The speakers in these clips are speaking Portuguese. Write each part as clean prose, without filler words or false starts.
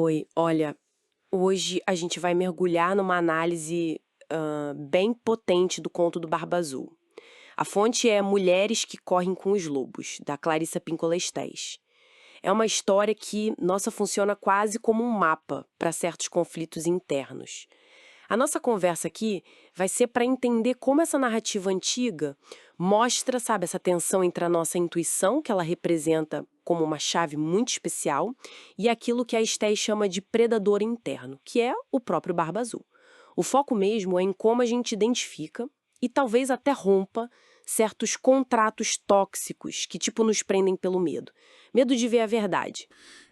Oi, olha, hoje a gente vai mergulhar numa análise bem potente do conto do Barba Azul. A fonte é Mulheres que Correm com os Lobos, da Clarissa Pinkola Estés. É uma história que, nossa, funciona quase como um mapa para certos conflitos internos. A nossa conversa aqui vai ser para entender como essa narrativa antiga mostra, sabe, essa tensão entre a nossa intuição, que ela representa como uma chave muito especial, e aquilo que a Estés chama de predador interno, que é o próprio Barba Azul. O foco mesmo é em como a gente identifica e talvez até rompa certos contratos tóxicos que, tipo, nos prendem pelo medo. Medo de ver a verdade.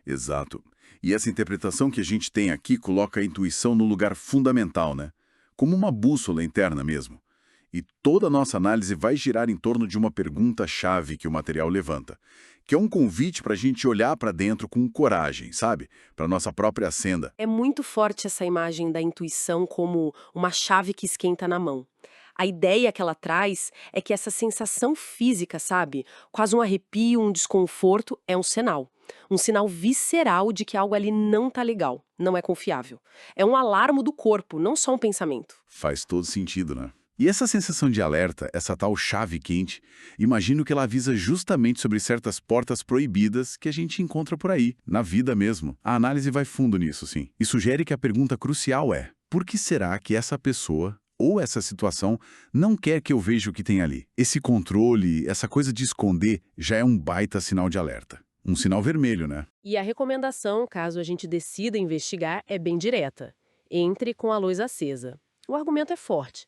Exato. E essa interpretação que a gente tem aqui coloca a intuição no lugar fundamental, né? Como uma bússola interna mesmo. E toda a nossa análise vai girar em torno de uma pergunta-chave que o material levanta, que é um convite para a gente olhar para dentro com coragem, sabe? Para nossa própria senda. É muito forte essa imagem da intuição como uma chave que esquenta na mão. A ideia que ela traz é que essa sensação física, sabe? Quase um arrepio, um desconforto, é um sinal. Um sinal visceral de que algo ali não tá legal, não é confiável. É um alarme do corpo, não só um pensamento. Faz todo sentido, né? E essa sensação de alerta, essa tal chave quente, imagino que ela avisa justamente sobre certas portas proibidas que a gente encontra por aí, na vida mesmo. A análise vai fundo nisso, sim. E sugere que a pergunta crucial é: por que será que essa pessoa ou essa situação não quer que eu veja o que tem ali? Esse controle, essa coisa de esconder, já é um baita sinal de alerta. Um sinal vermelho, né? E a recomendação, caso a gente decida investigar, é bem direta. Entre com a luz acesa. O argumento é forte.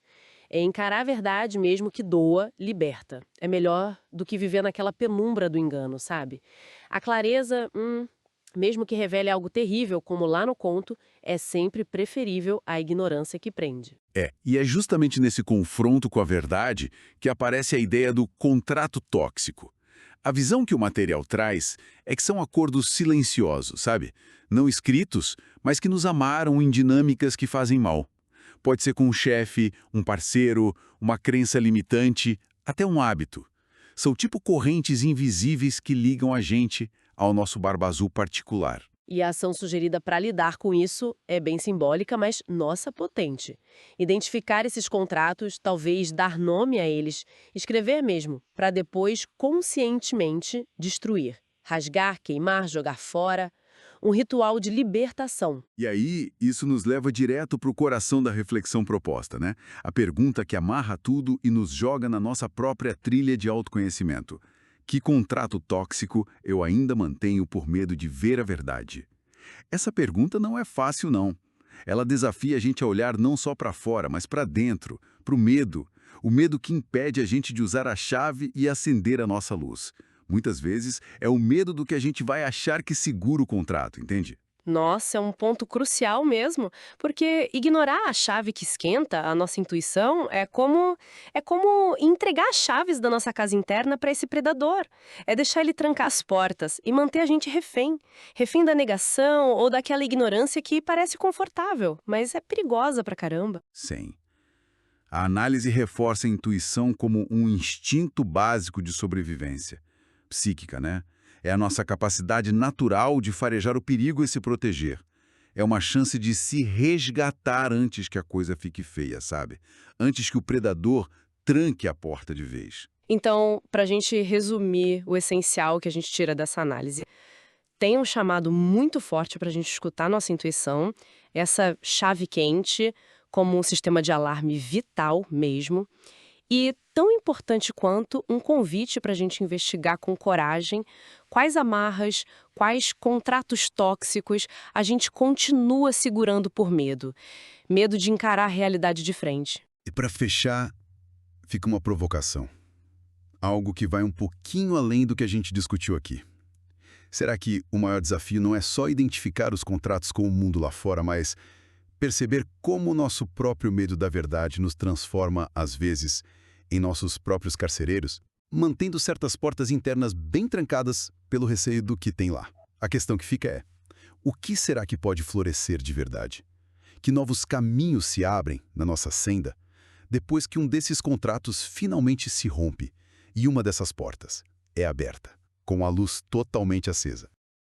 É encarar a verdade mesmo que doa, liberta. É melhor do que viver naquela penumbra do engano, sabe? A clareza, mesmo que revele algo terrível, como lá no conto, é sempre preferível à ignorância que prende. E é justamente nesse confronto com a verdade que aparece a ideia do contrato tóxico. A visão que o material traz é que são acordos silenciosos, sabe? Não escritos, mas que nos amaram em dinâmicas que fazem mal. Pode ser com um chefe, um parceiro, uma crença limitante, até um hábito. São tipo correntes invisíveis que ligam a gente ao nosso Barba Azul particular. E a ação sugerida para lidar com isso é bem simbólica, mas nossa potente. Identificar esses contratos, talvez dar nome a eles, escrever mesmo, para depois conscientemente destruir. Rasgar, queimar, jogar fora. Um ritual de libertação. E aí, isso nos leva direto para o coração da reflexão proposta, né? A pergunta que amarra tudo e nos joga na nossa própria trilha de autoconhecimento. Que contrato tóxico eu ainda mantenho por medo de ver a verdade? Essa pergunta não é fácil, não. Ela desafia a gente a olhar não só para fora, mas para dentro, para o medo. O medo que impede a gente de usar a chave e acender a nossa luz. Muitas vezes é o medo do que a gente vai achar que segura o contrato, entende? Nossa, é um ponto crucial mesmo, porque ignorar a chave que esquenta, a nossa intuição, é como entregar as chaves da nossa casa interna para esse predador. É deixar ele trancar as portas e manter a gente refém, refém da negação ou daquela ignorância que parece confortável, mas é perigosa pra caramba. Sim. A análise reforça a intuição como um instinto básico de sobrevivência. Psíquica, né? É a nossa capacidade natural de farejar o perigo e se proteger. É uma chance de se resgatar antes que a coisa fique feia, sabe? Antes que o predador tranque a porta de vez. Então, pra gente resumir o essencial que a gente tira dessa análise, tem um chamado muito forte para a gente escutar nossa intuição, essa chave quente, como um sistema de alarme vital mesmo, e tão importante quanto um convite para a gente investigar com coragem quais amarras, quais contratos tóxicos a gente continua segurando por medo. Medo de encarar a realidade de frente. E para fechar, fica uma provocação. Algo que vai um pouquinho além do que a gente discutiu aqui. Será que o maior desafio não é só identificar os contratos com o mundo lá fora, mas perceber como o nosso próprio medo da verdade nos transforma, às vezes, em nossos próprios carcereiros, mantendo certas portas internas bem trancadas pelo receio do que tem lá? A questão que fica é: o que será que pode florescer de verdade? Que novos caminhos se abrem na nossa senda depois que um desses contratos finalmente se rompe e uma dessas portas é aberta, com a luz totalmente acesa?